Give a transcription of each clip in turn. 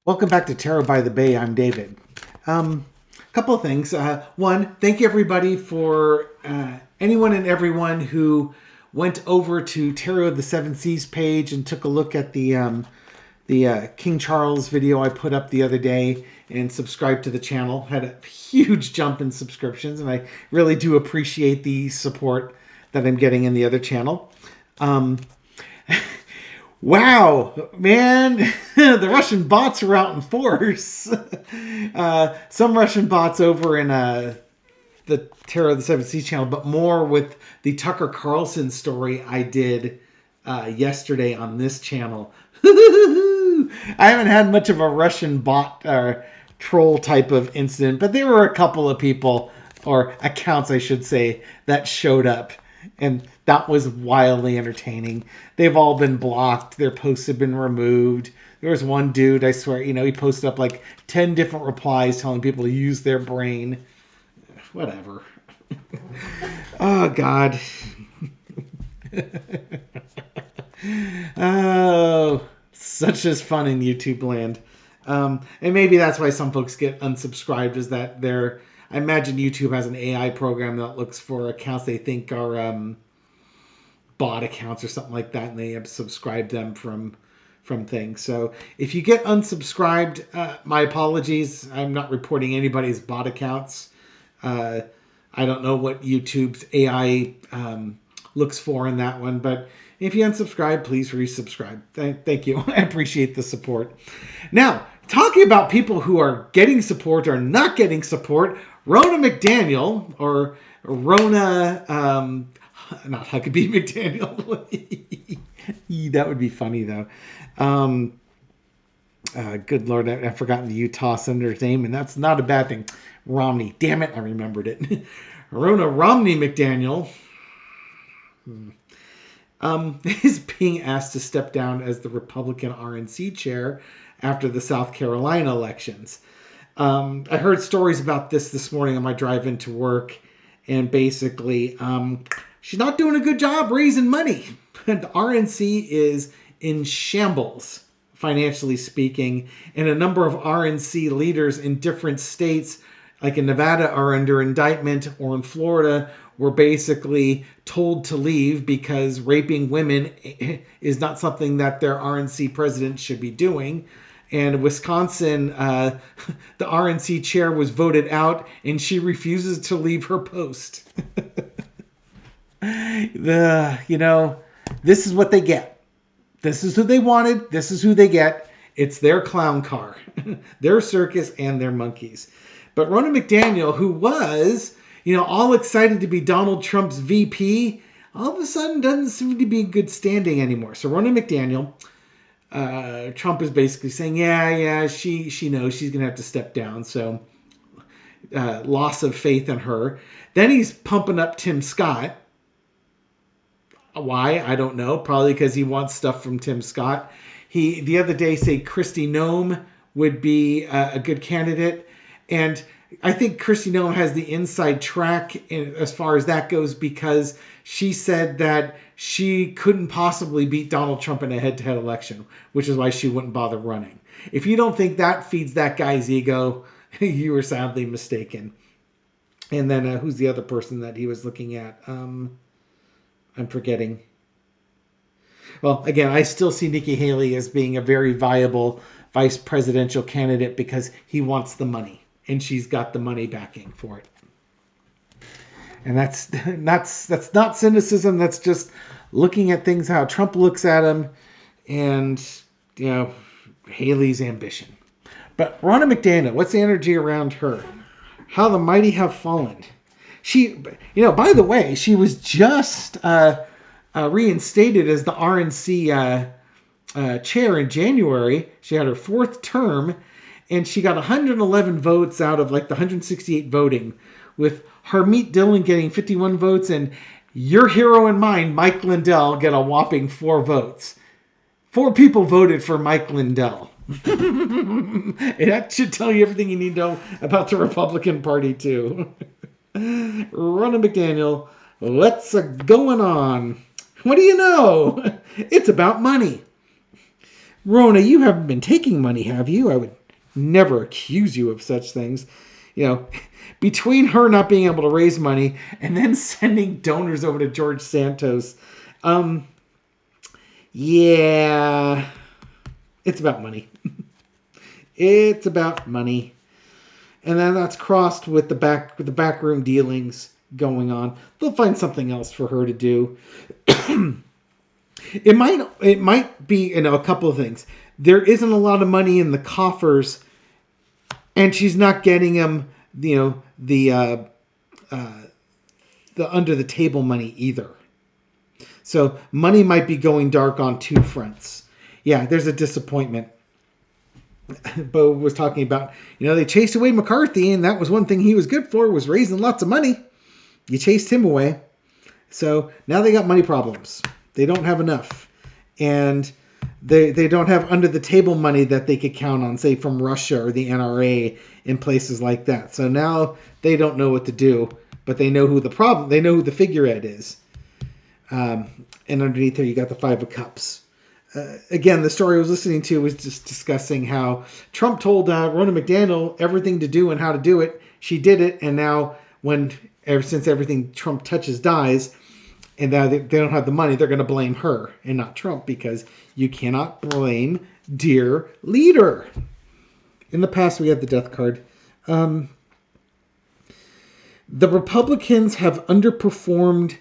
Welcome back to Tarot by the Bay. I'm David. Couple of things. One, thank you everybody for anyone and everyone who went over to Tarot of the Seven Seas page and took a look at the King Charles video I put up the other day and subscribed to the channel. Had a huge jump in subscriptions, and I really do appreciate the support that I'm getting in the other channel. Wow, man, the Russian bots are out in force. Some Russian bots over in the Tarot of the Seven Seas channel, but more with the Tucker Carlson story I did yesterday on this channel. I haven't had much of a Russian bot troll type of incident, but there were a couple of people, or accounts I should say, that showed up. And that was wildly entertaining. They've all been blocked. Their posts have been removed. There was one dude, I swear, he posted up like 10 different replies telling people to use their brain. Whatever. Oh, God. Oh, such is fun in YouTube land. And maybe that's why some folks get unsubscribed, is that I imagine YouTube has an AI program that looks for accounts they think are bot accounts or something like that, and they have subscribed them from things. So if you get unsubscribed, my apologies. I'm not reporting anybody's bot accounts. I don't know what YouTube's AI looks for in that one, but if you unsubscribe, please resubscribe. Thank you. I appreciate the support. Now, talking about people who are getting support or not getting support, Ronna McDaniel, or Ronna, not Huckabee McDaniel. That would be funny, though. Good Lord, I've forgotten the Utah senator's name, and that's not a bad thing. Romney. Damn it, I remembered it. Ronna Romney McDaniel is being asked to step down as the Republican RNC chair after the South Carolina elections. I heard stories about this morning on my drive into work, and basically she's not doing a good job raising money. The RNC is in shambles, financially speaking, and a number of RNC leaders in different states, like in Nevada, are under indictment, or in Florida, were basically told to leave because raping women is not something that their RNC president should be doing. And Wisconsin, the RNC chair was voted out, and she refuses to leave her post. This is what they get. This is who they wanted. This is who they get. It's their clown car, their circus, and their monkeys. But Ronna McDaniel, who was, all excited to be Donald Trump's VP, all of a sudden doesn't seem to be in good standing anymore. So Ronna McDaniel, Trump is basically saying, she knows she's going to have to step down. So loss of faith in her. Then he's pumping up Tim Scott. Why? I don't know. Probably because he wants stuff from Tim Scott. He, the other day, said Kristi Noem would be a good candidate. And I think Kristi Noem has the inside track as far as that goes, because she said that she couldn't possibly beat Donald Trump in a head-to-head election, which is why she wouldn't bother running. If you don't think that feeds that guy's ego, you were sadly mistaken. And then who's the other person that he was looking at? I'm forgetting. Well, again, I still see Nikki Haley as being a very viable vice presidential candidate because he wants the money, and she's got the money backing for it. And that's not cynicism. That's just looking at things how Trump looks at them, and Haley's ambition. But Ronna McDaniel, what's the energy around her? How the mighty have fallen. She, by the way, she was just reinstated as the RNC chair in January. She had her fourth term, and she got 111 votes out of like the 168 voting, with Harmeet Dillon getting 51 votes, and your hero and mine, Mike Lindell, get a whopping 4 votes. 4 people voted for Mike Lindell. That should tell you everything you need to know about the Republican Party, too. Ronna McDaniel, what's going on? What do you know? It's about money. Ronna, you haven't been taking money, have you? I would never accuse you of such things. You know, between her not being able to raise money and then sending donors over to George Santos, yeah, it's about money. It's about money. And then that's crossed with the backroom dealings going on. They'll find something else for her to do. It might be, a couple of things. There isn't a lot of money in the coffers, and she's not getting them, the under the table money either. So money might be going dark on two fronts. Yeah, there's a disappointment. Bo was talking about, they chased away McCarthy, and that was one thing he was good for, was raising lots of money. You chased him away. So now they got money problems. They don't have enough. And they don't have under the table money that they could count on, say, from Russia or the NRA in places like that. So now they don't know what to do, but they know who the figurehead is. And underneath there, you got the Five of Cups. Again, the story I was listening to was just discussing how Trump told Ronna McDaniel everything to do and how to do it. She did it, and now since everything Trump touches dies, and now they don't have the money, they're going to blame her and not Trump, because you cannot blame dear leader. In the past, we had the death card. The Republicans have underperformed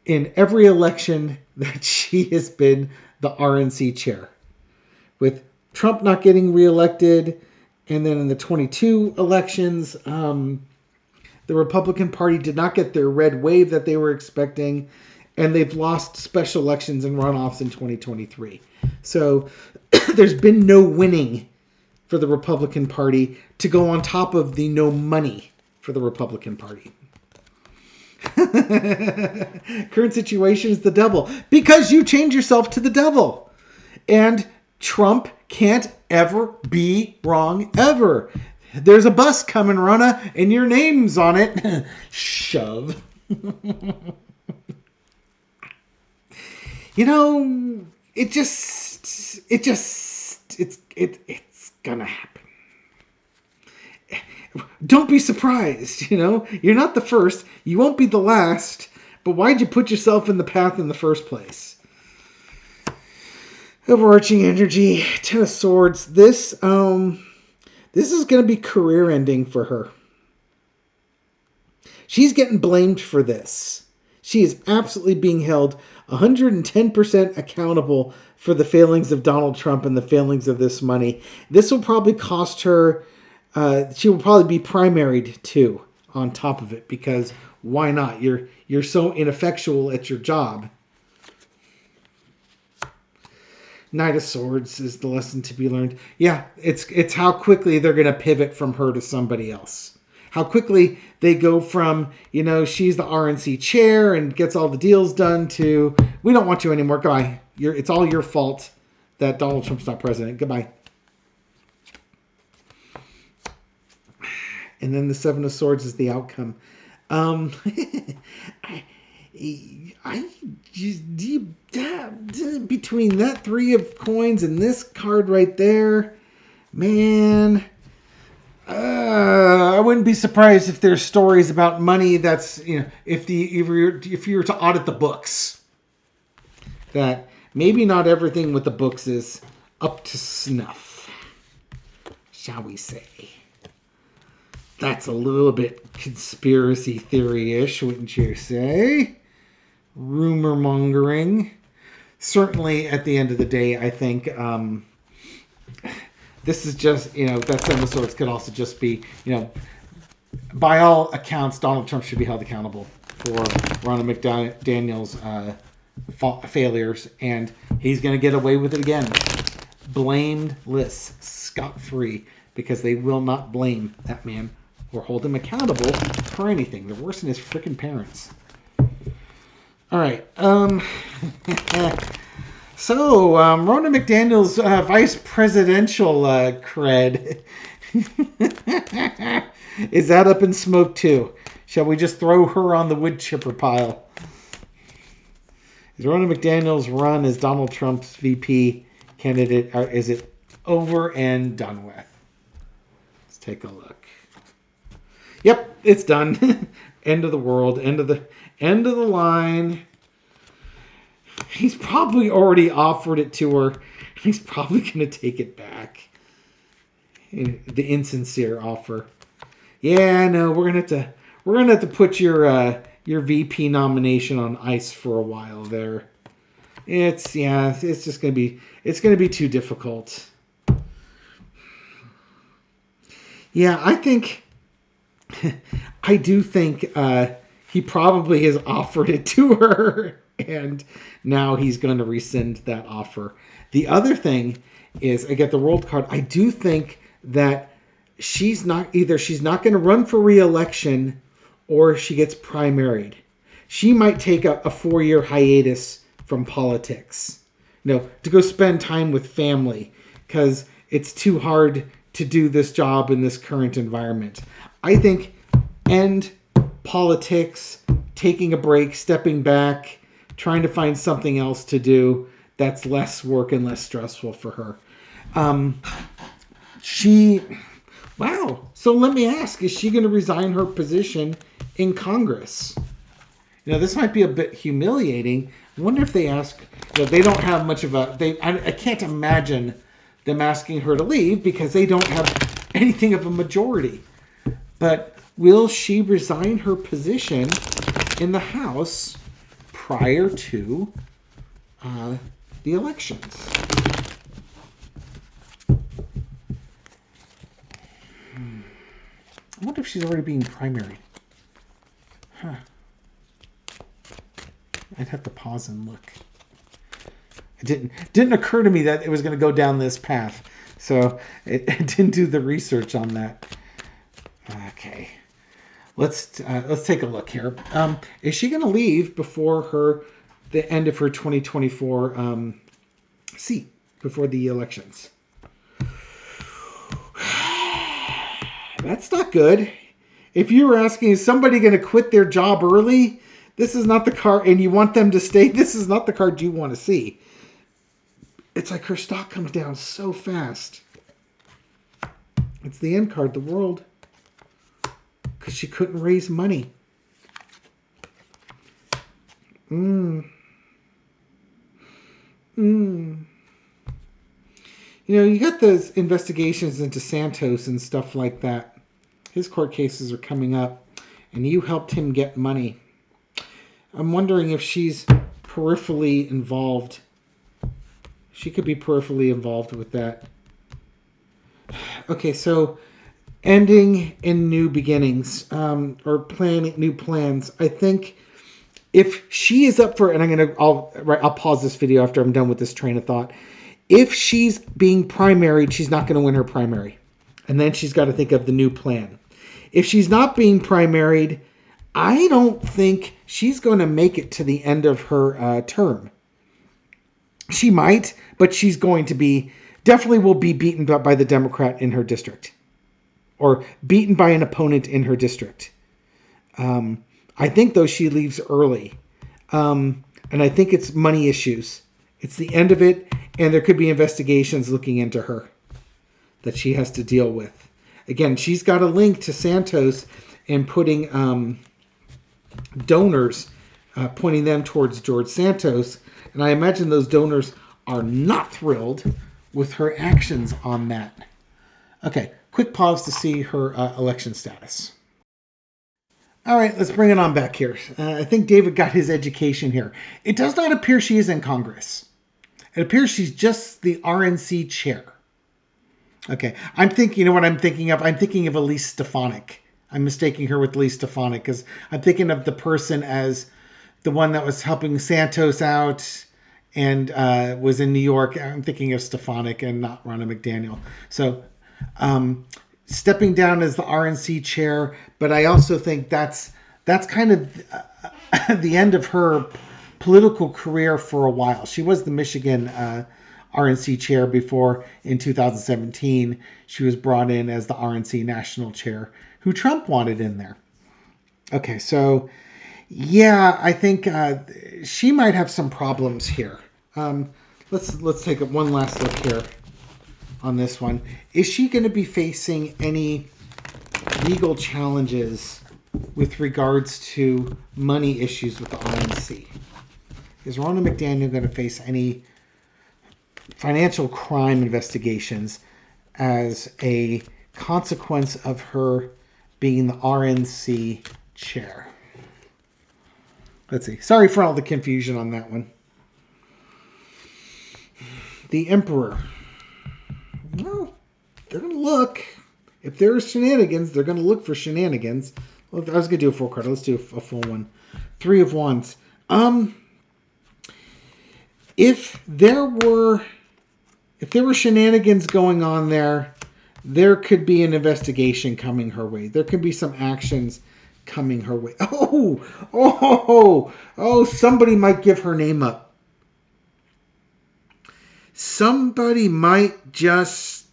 in every election that she has been the RNC chair. With Trump not getting reelected, and then in the 22 elections, the Republican Party did not get their red wave that they were expecting, and they've lost special elections and runoffs in 2023. So there's been no winning for the Republican Party to go on top of the no money for the Republican Party. Current situation is the devil, because you change yourself to the devil. And Trump can't ever be wrong, ever. There's a bus coming, Ronna, and your name's on it. Shove. It's gonna happen. Don't be surprised, You're not the first. You won't be the last. But why'd you put yourself in the path in the first place? Overarching energy, Ten of Swords. This is going to be career-ending for her. She's getting blamed for this. She is absolutely being held 110% accountable for the failings of Donald Trump and the failings of this money. This will probably cost her... she will probably be primaried too on top of it, because why not? You're so ineffectual at your job. Knight of Swords is the lesson to be learned. Yeah, it's how quickly they're going to pivot from her to somebody else. How quickly they go from, she's the RNC chair and gets all the deals done, to, we don't want you anymore. Goodbye. It's all your fault that Donald Trump's not president. Goodbye. And then the Seven of Swords is the outcome. Between that Three of Coins and this card right there, man, I wouldn't be surprised if there's stories about money that's, if you were to audit the books, that maybe not everything with the books is up to snuff, shall we say. That's a little bit conspiracy theory-ish, wouldn't you say? Rumor mongering. Certainly, at the end of the day, I think this is just, that Seven of Swords could also just be, by all accounts, Donald Trump should be held accountable for Ronna McDaniel's failures, and he's going to get away with it again. Blameless, scot-free, because they will not blame that man or hold him accountable for anything. They're worse than his freaking parents. All right. So, Ronna McDaniel's vice presidential cred. Is that up in smoke too? Shall we just throw her on the wood chipper pile? Is Ronna McDaniel's run as Donald Trump's VP candidate, or is it over and done with? Let's take a look. Yep, it's done. End of the world. End of the line. He's probably already offered it to her. He's probably going to take it back. The insincere offer. Yeah, no, we're gonna have to put your VP nomination on ice for a while there. It's just gonna be too difficult. Yeah, I do think he probably has offered it to her, and now he's going to rescind that offer. The other thing is, I get the world card. I do think that she's not going to run for re-election, or she gets primaried. She might take a 4-year hiatus from politics, to go spend time with family, because it's too hard to do this job in this current environment. I think end politics, taking a break, stepping back, trying to find something else to do that's less work and less stressful for her. So let me ask, is she going to resign her position in Congress? This might be a bit humiliating. I wonder if they ask, they don't have much of I can't imagine them asking her to leave because they don't have anything of a majority. But will she resign her position in the House prior to the elections? I wonder if she's already being primaried. Huh. I'd have to pause and look. It didn't occur to me that it was going to go down this path, so it didn't do the research on that. Okay, let's take a look here. Is she going to leave before the end of her 2024 seat, before the elections? That's not good. If you were asking, is somebody going to quit their job early? This is not the card, and you want them to stay. This is not the card you want to see. It's like her stock comes down so fast. It's the end card, the world. Because she couldn't raise money. You got those investigations into Santos and stuff like that. His court cases are coming up, and you helped him get money. I'm wondering if she's peripherally involved. She could be peripherally involved with that. Okay, so ending in new beginnings, or planning new plans. I think if she is up for, and I'll pause this video after I'm done with this train of thought. If she's being primaried, she's not going to win her primary. And then she's got to think of the new plan. If she's not being primaried, I don't think she's going to make it to the end of her term. She might, but she's going to definitely will be beaten by the Democrat in her district. Or beaten by an opponent in her district. I think, though, she leaves early. And I think it's money issues. It's the end of it, and there could be investigations looking into her that she has to deal with. Again, she's got a link to Santos and putting donors, pointing them towards George Santos. And I imagine those donors are not thrilled with her actions on that. Okay, quick pause to see her election status. All right, let's bring it on back here. I think David got his education here. It does not appear she is in Congress. It appears she's just the RNC chair. Okay, I'm thinking, what I'm thinking of? I'm thinking of Elise Stefanik. I'm mistaking her with Elise Stefanik because I'm thinking of the person as the one that was helping Santos out and was in New York. I'm thinking of Stefanik and not Ronna McDaniel. So stepping down as the RNC chair, but I also think that's kind of the end of her political career for a while. She was the Michigan RNC chair before in 2017 she was brought in as the RNC national chair, who Trump wanted in there. Okay, so yeah, I think she might have some problems here. let's take one last look here on this one. Is she going to be facing any legal challenges with regards to money issues with the RNC? Is Ronna McDaniel going to face any financial crime investigations as a consequence of her being the RNC chair? Let's see. Sorry for all the confusion on that one. The Emperor. Well, they're going to look. If there are shenanigans, they're going to look for shenanigans. Well, I was going to do a full card. Let's do a full one. 3 of Wands. If there were shenanigans going on there could be an investigation coming her way. There could be some actions coming her way. Oh, somebody might give her name up. Somebody might just,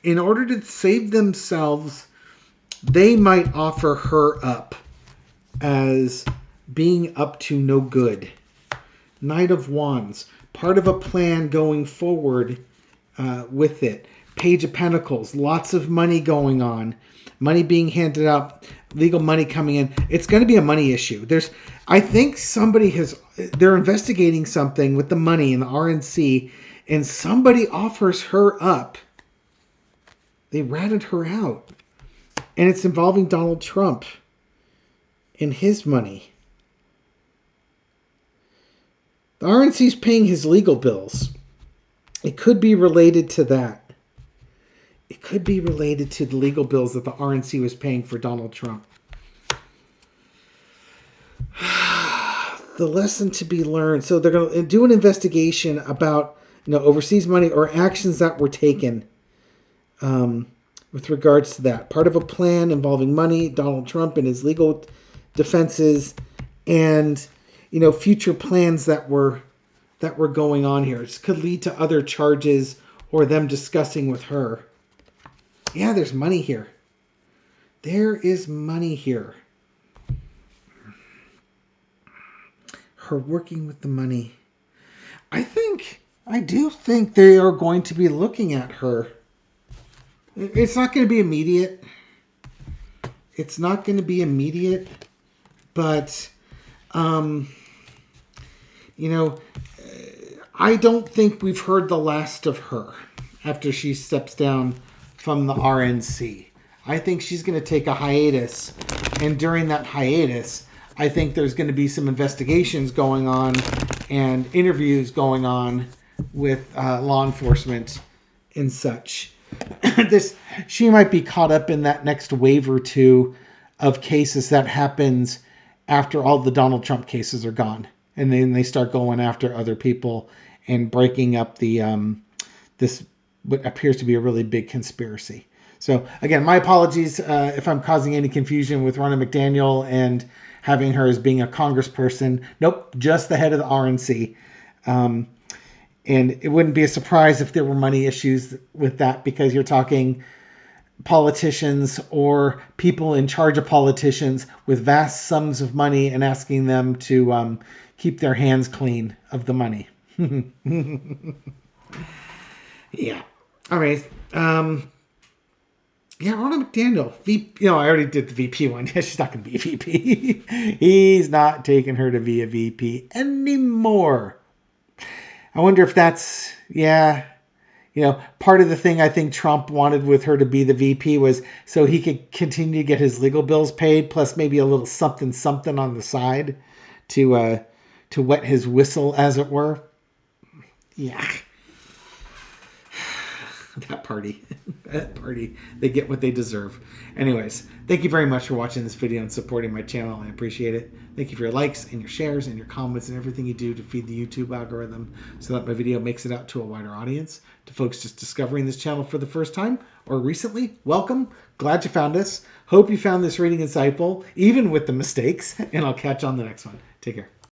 in order to save themselves, they might offer her up as being up to no good. Knight of Wands, part of a plan going forward with it. Page of Pentacles, lots of money going on. Money being handed out, legal money coming in. It's going to be a money issue. I think they're investigating something with the money in the RNC, and somebody offers her up. They ratted her out. And it's involving Donald Trump and his money. The RNC is paying his legal bills. It could be related to that. It could be related to the legal bills that the RNC was paying for Donald Trump. The lesson to be learned. So they're going to do an investigation about overseas money or actions that were taken with regards to that. Part of a plan involving money, Donald Trump and his legal defenses, and future plans that were going on here. It could lead to other charges or them discussing with her. Yeah, there's money here. There is money here. Her working with the money. I do think they are going to be looking at her. It's not going to be immediate. It's not going to be immediate, but I don't think we've heard the last of her after she steps down from the RNC. I think she's going to take a hiatus, and during that hiatus, I think there's going to be some investigations going on and interviews going on with law enforcement and such. She might be caught up in that next wave or two of cases that happens after all the Donald Trump cases are gone, and then they start going after other people and breaking up the this what appears to be a really big conspiracy. So again, my apologies if I'm causing any confusion with Ronna McDaniel and having her as being a congressperson. Nope, just the head of the RNC. And it wouldn't be a surprise if there were money issues with that, because you're talking politicians or people in charge of politicians with vast sums of money and asking them to keep their hands clean of the money. Yeah. All right. Yeah, Ronna McDaniel. I already did the VP one. She's not going to be a VP. He's not taking her to be a VP anymore. I wonder if that's, part of the thing I think Trump wanted with her to be the VP was so he could continue to get his legal bills paid, plus maybe a little something on the side to wet his whistle, as it were. Yeah. That party, they get what they deserve. Anyways, thank you very much for watching this video and supporting my channel. I appreciate it. Thank you for your likes and your shares and your comments and everything you do to feed the YouTube algorithm so that my video makes it out to a wider audience. To folks just discovering this channel for the first time or recently, welcome. Glad you found us. Hope you found this reading insightful, even with the mistakes, and I'll catch you on the next one. Take care.